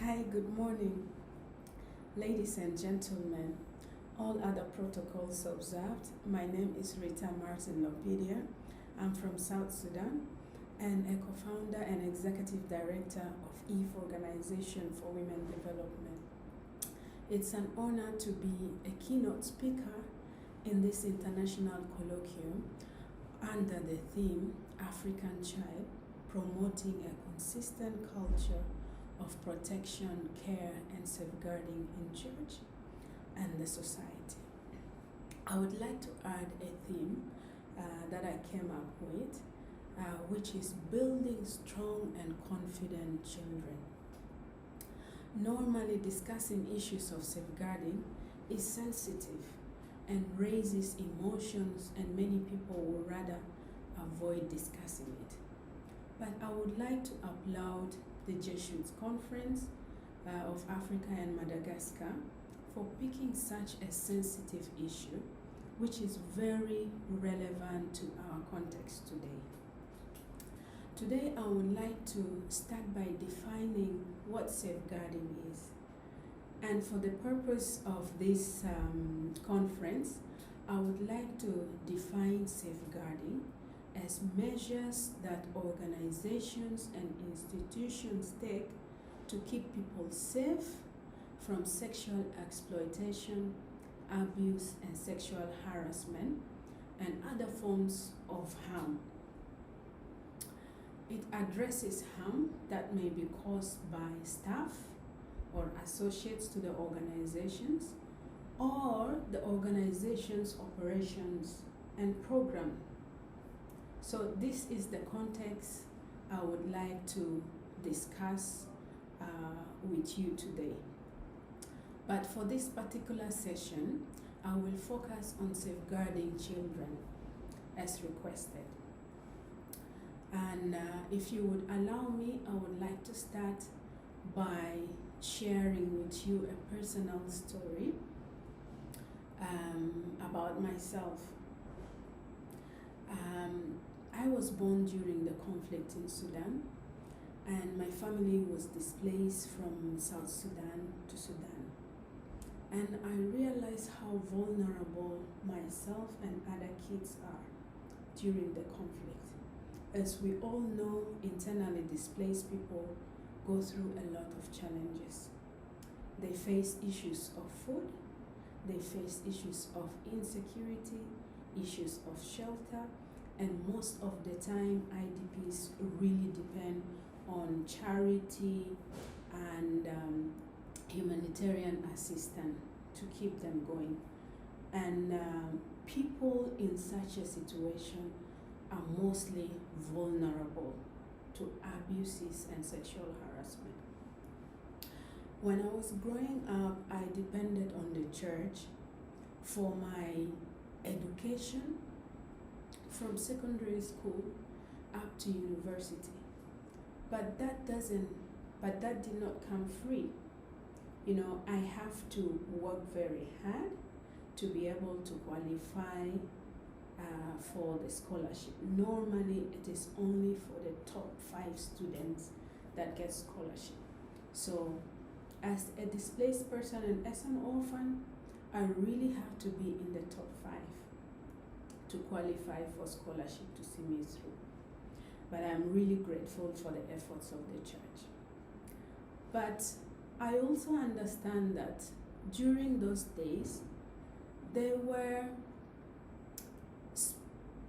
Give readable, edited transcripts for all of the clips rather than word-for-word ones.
Hi, good morning, ladies and gentlemen. All other protocols observed. My name is Rita Martin Lopedia. I'm from South Sudan and a co-founder and executive director of EVE Organization for Women Development. It's an honor to be a keynote speaker in this international colloquium under the theme African Child, Promoting a Consistent Culture of Protection, Care, and Safeguarding in Church and the Society. I would like to add a theme that I came up with, which is building strong and confident children. Normally, discussing issues of safeguarding is sensitive and raises emotions, and many people would rather avoid discussing it. But I would like to applaud the Jesuits Conference of Africa and Madagascar for picking such a sensitive issue, which is very relevant to our context today. Today, I would like to start by defining what safeguarding is. And for the purpose of this conference, I would like to define safeguarding as measures that organizations and institutions take to keep people safe from sexual exploitation, abuse, and sexual harassment, and other forms of harm. It addresses harm that may be caused by staff or associates to the organizations, or the organization's operations and program. So this is the context I would like to discuss with you today. But for this particular session, I will focus on safeguarding children as requested. And if you would allow me, I would like to start by sharing with you a personal story about myself. I was born during the conflict in Sudan, and my family was displaced from South Sudan to Sudan. And I realized how vulnerable myself and other kids are during the conflict. As we all know, internally displaced people go through a lot of challenges. They face issues of food, they face issues of insecurity, issues of shelter, and most of the time IDPs really depend on charity and humanitarian assistance to keep them going. And people in such a situation are mostly vulnerable to abuses and sexual harassment. When I was growing up, I depended on the church for my education from secondary school up to university. But that did not come free. You know, I have to work very hard to be able to qualify for the scholarship. Normally, it is only for the top 5 students that get scholarship. So, as a displaced person and as an orphan, I really have to be in the top 5 to qualify for scholarship to see me through. But I'm really grateful for the efforts of the church. But I also understand that during those days, there were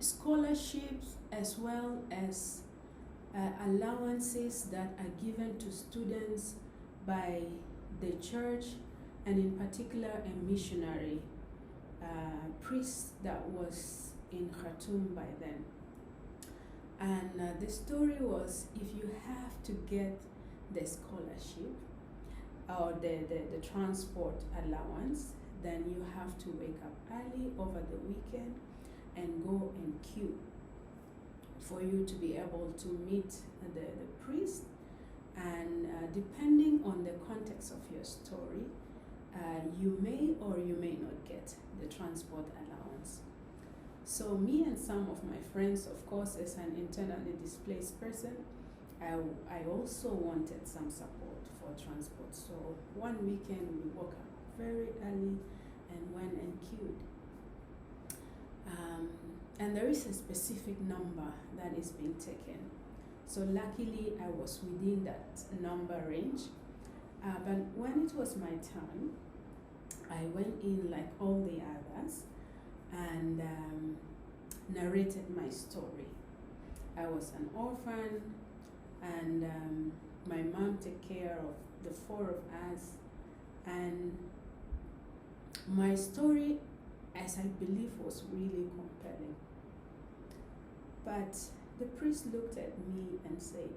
scholarships as well as allowances that are given to students by the church, and in particular a missionary priest that was in Khartoum by then. And the story was, if you have to get the scholarship or the transport allowance, then you have to wake up early over the weekend and go and queue for you to be able to meet the priest. And depending on the context of your story, you may or you may not get the transport allowance. So me and some of my friends, of course, as an internally displaced person, I also wanted some support for transport. So one weekend we woke up very early and went and queued. And there is a specific number that is being taken. So luckily I was within that number range. But when it was my turn, I went in like all the others and narrated my story. I was an orphan, and my mom took care of the four of us, and my story, as I believe, was really compelling. But the priest looked at me and said,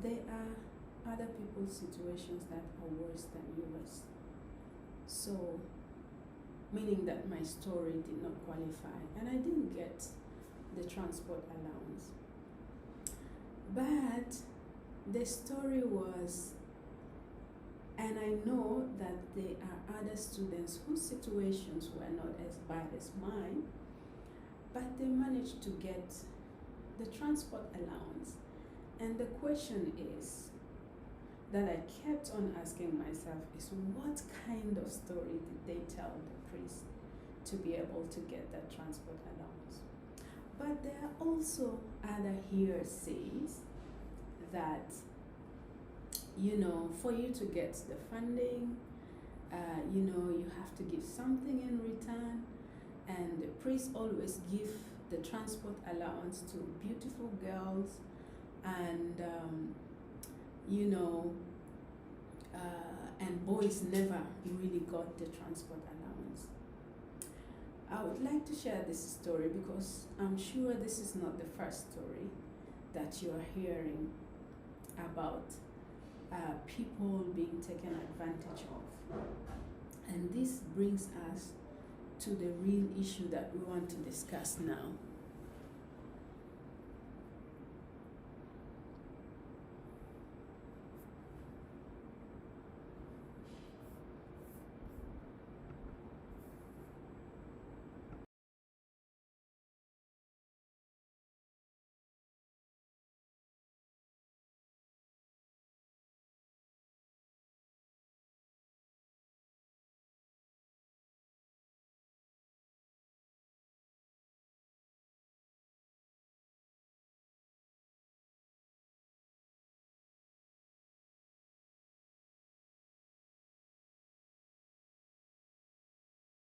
there are other people's situations that are worse than yours. So, meaning that my story did not qualify, and I didn't get the transport allowance. But the story was, and I know that there are other students whose situations were not as bad as mine, but they managed to get the transport allowance. And the question is, that I kept on asking myself is, what kind of story did they tell the priest to be able to get that transport allowance? But there are also other hearsays that, for you to get the funding, you have to give something in return, and the priest always give the transport allowance to beautiful girls, and and boys never really got the transport allowance. I would like to share this story because I'm sure this is not the first story that you are hearing about people being taken advantage of. And this brings us to the real issue that we want to discuss now.